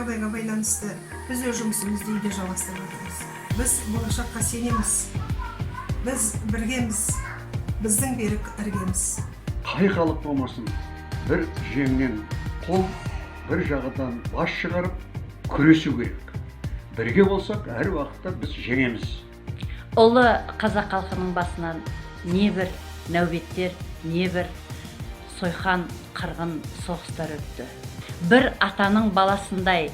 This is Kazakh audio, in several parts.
жағдайға байланысты біз өз жұмысымызды үйде жалғастырып жатырмыз. Біз болашаққа сенеміз. Біз біргеміз. Біздің берік іргеміз. Қай халық болмасын, бір жеңнен қол, бір жағадан бас шығарып күресу керек. Бірге болсақ, әр уақытта біз жеңеміз. Ұлы қазақ халқының басынан небір нәубеттер, небір сойқан, қырғын соғыстар өтті. Бір атаның баласындай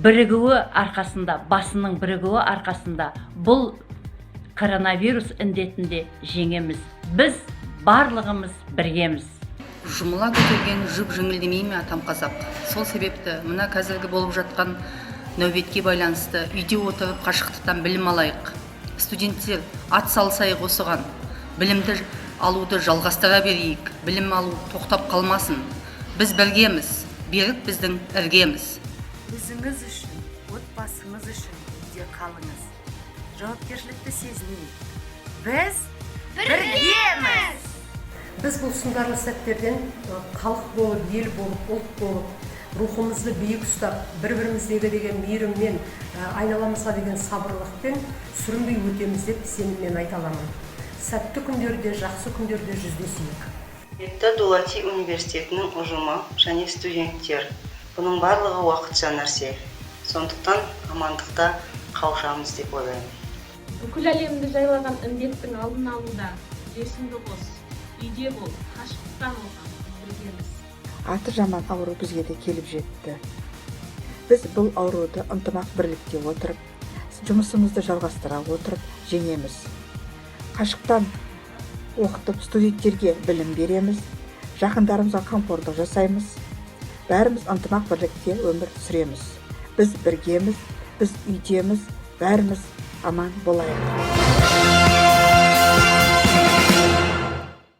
бірігуі арқасында, басының бірігуі арқасында бұл коронавирус індетінде жеңеміз. Біз барлығымыз біргеміз. Жұмыла көтерген жүк жеңілдемей ме атам қазақ? Сол себепті мына қазіргі болып жатқан нәубетке байланысты үйде отырып қашықтықтан білім алайық. Студенттер ат салсайық осыған. Білімді алуды жалғастыра берейік. Білім алу тоқтап қалмасын. Біз біргеміз, берік біздің іргеміз. Өзіңіз үшін, отбасыңыз үшін үйде қалыңыз. Жауапкершілікті сезінейік. Біз біргеміз! Біз бұл сындарлы сәттерден халық болып, ел болып, ұлт болып, рухымызды биік ұстап, бір-біріміздегі деген мейіріммен, айналамызға деген сабырлықпен сүрінбей өтеміз деп сеніммен айта аламын. Сәтті күндерде, жақсы күндерде жүздесейік. Құрметті Дулати университетінің ұжымы және студенттер, бұның барлығы уақытша нәрсе. Сондықтан амандықта қауышамыз деп ойлаймын. Бүкіл әлемді жайлаған індеттің алдын алуда үлесіңді қос, үйде бол, қашықтықтан болған біргеміз. Аты жаман ауру бізге де келіп жетті. Біз бұл ауруды ынтымақ бірлікте отырып, жұмысымызды жалғастыра отырып жеңеміз. Қашықтан оқытып студенттерге білім береміз, жақындарымызға қамқорлық жасаймыз. Бәріміз ынтымақ бірлікте өмір сүреміз. Біз біргеміз, біз үйдеміз, бәріміз аман болайық.